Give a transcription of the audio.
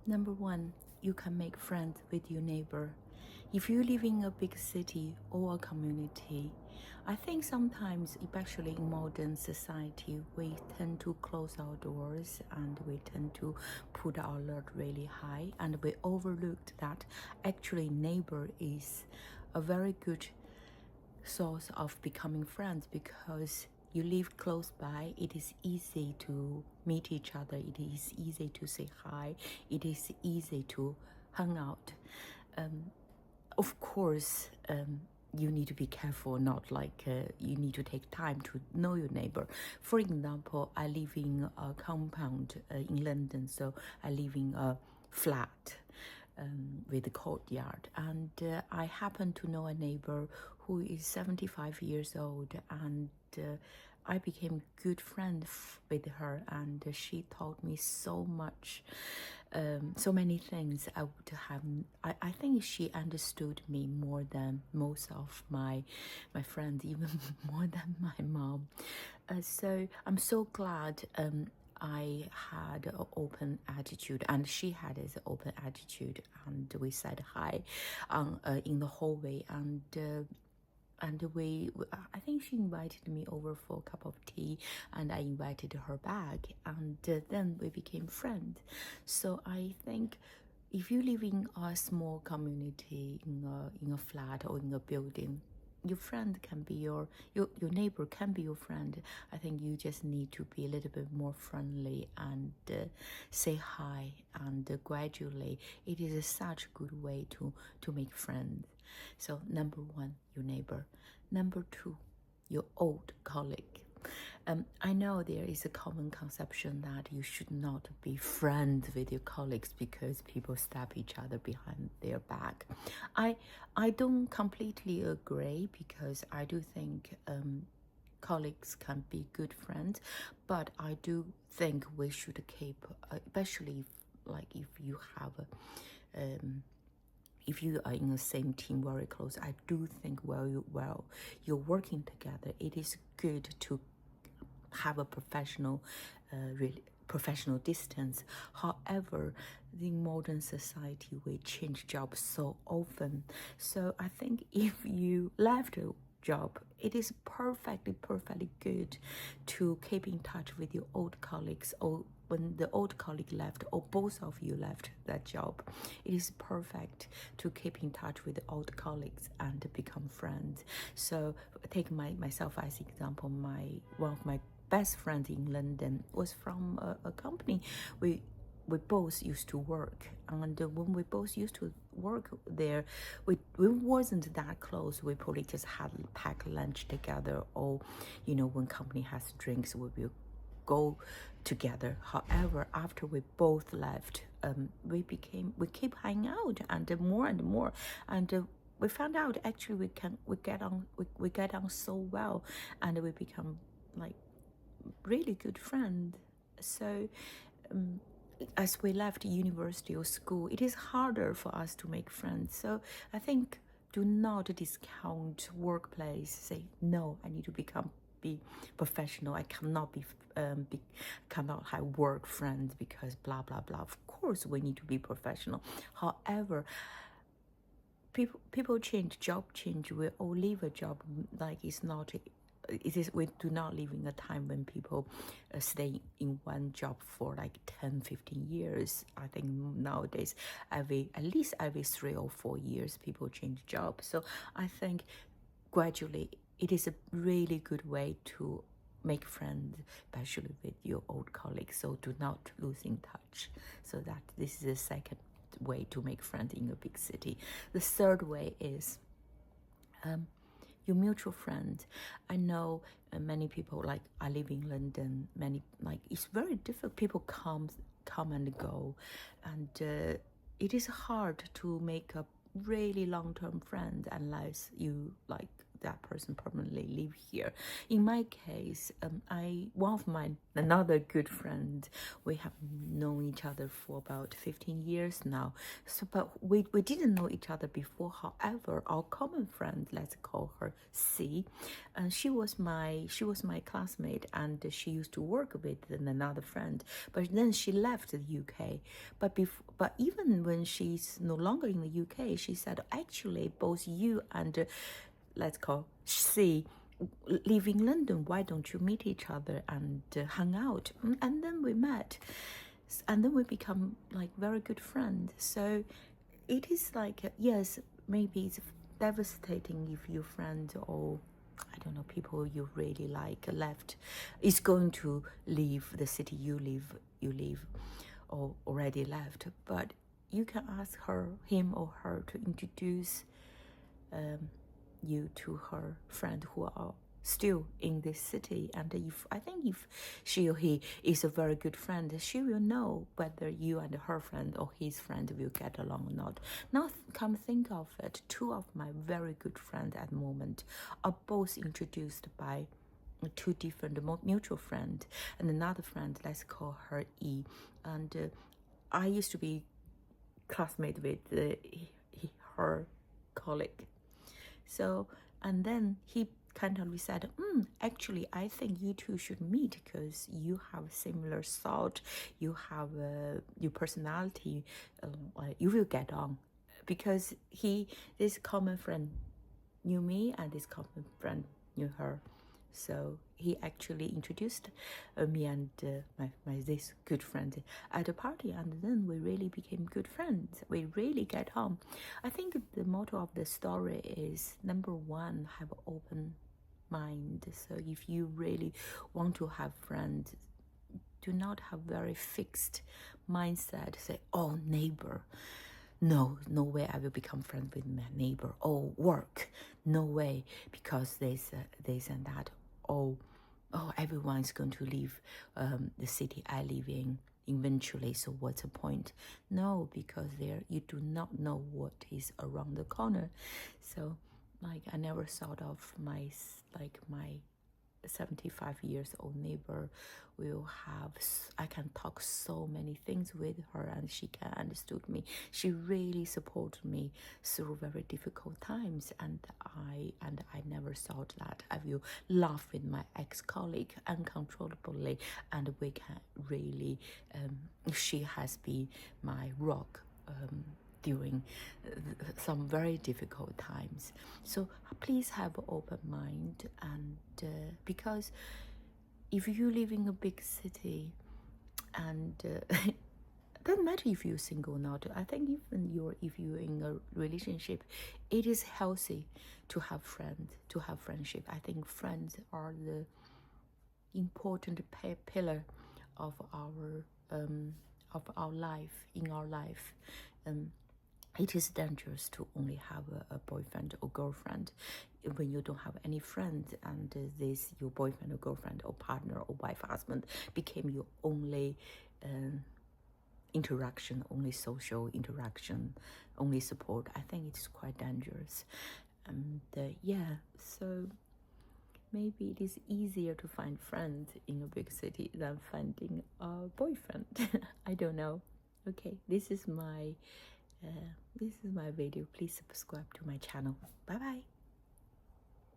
Number one, you can make friends with your neighbor. If you live in a big city or a community, I think sometimes, especially in modern society, we tend to close our doors and we tend to put our alert really high, and we overlooked that actually neighbor is a very good source of becoming friends, because you live close by, it is easy to meet each other, it is easy to say hi, it is easy to hang out. Of course, you need to be careful, not like you need to take time to know your neighbor. For example, I live in a compound in London, so I live in a flat with a courtyard, and I happen to know a neighbor who is 75 years old, and I became good friend with her, and she taught me so much, so many things I would have. I think she understood me more than most of my friends, even more than my mom. So I'm so glad I had an open attitude, and she had an open attitude, and we said hi in the hallway, and I think she invited me over for a cup of tea, and I invited her back, and then we became friends. So I think if you live in a small community, in a flat or in a building, your friend can be your neighbor can be your friend. I think you just need to be a little bit more friendly and say hi, and gradually it is such a good way to make friends. So number one, your neighbor. Number two, your old colleague. I know there is a common conception that you should not be friends with your colleagues because people stab each other behind their back. I don't completely agree, because I do think colleagues can be good friends, but I do think we should keep, especially if you have if you are in the same team very close, I do think while you're working together, it is good to have a professional distance. However, in modern society, we change jobs so often. So I think if you left a job, it is perfectly good to keep in touch with your old colleagues, or when the old colleague left or both of you left that job, it is perfect to keep in touch with the old colleagues and become friends. So take myself as example, one of my best friends in London was from a company we both used to work, and when we both used to work there, we wasn't that close. We probably just had packed lunch together, or when company has drinks, we will go together. However, after we both left, we keep hanging out, and more, and we found out actually we get on so well, and we become like really good friend. So as we left be or school, it is harder for us to make friends. So I think do not discount workplace. Say no, I need to be professional. I cannot cannot have work friends because blah blah blah. Of course, we need to be professional. However, people change, job change. We all leave a job. It's not. We do not live in a time when people stay in one job for 10-15 years. I think nowadays at least every 3 or 4 years people change jobs. So I think gradually it is a really good way to make friends, especially with your old colleagues. So do not lose in touch. So that this is the second way to make friends in a big city. The third way is your mutual friend. I know many people, I live in London, it's very difficult. People come and go, and it is hard to make a really long-term friend unless you that person permanently live here. In my case, one of another good friend, we have known each other for about 15 years now. So, but we didn't know each other before. However, our common friend, let's call her C, and she was my classmate, and she used to work with another friend. But then she left the UK. But even when she's no longer in the UK, she said, actually, both you and let's call C live in London. Why don't you meet each other and hang out? And then we met, and then we become like very good friends. So it is like, yes, maybe it's devastating if your friend, or I don't know, people you really like left, is going to leave the city you live or already left. But you can ask him or her to introduce you to her friend who are still in this city. And if she or he is a very good friend, she will know whether you and her friend or his friend will get along or not. Now come think of it, two of my very good friends at the moment are both introduced by two different mutual friends, and another friend, let's call her E, and I used to be classmate with her colleague. So, and then he kind of said, actually, I think you two should meet because you have similar thought, you have your personality, you will get on. Because this common friend knew me and this common friend knew her. So he actually introduced me and my this good friend at a party, and then we really became good friends. We really get on. I think the motto of the story is, number one, have open mind. So if you really want to have friends, do not have very fixed mindset. Say, oh, neighbor. No way I will become friends with my neighbor. Oh, work. No way, because this and that. Oh, everyone is going to leave the city I live in eventually, so what's the point? No, because you do not know what is around the corner. So, like, I never thought of my 75 years old neighbor I can talk so many things with her, and she can understood me. She really supported me through very difficult times, and I never thought that I will laugh with my ex-colleague uncontrollably, and we can really she has been my rock during some very difficult times. So please have an open mind, and because if you live in a big city, and doesn't matter if you're single or not, I think even if you're in a relationship, it is healthy to have friends, to have friendship. I think friends are the important pillar of our life, in our life. It is dangerous to only have a boyfriend or girlfriend when you don't have any friends, and your boyfriend or girlfriend or partner or wife, husband became your only interaction, only social interaction, only support. I think it's quite dangerous. And yeah, so maybe it is easier to find friends in a big city than finding a boyfriend. I don't know. Okay, this is my video. Please subscribe to my channel. Bye bye.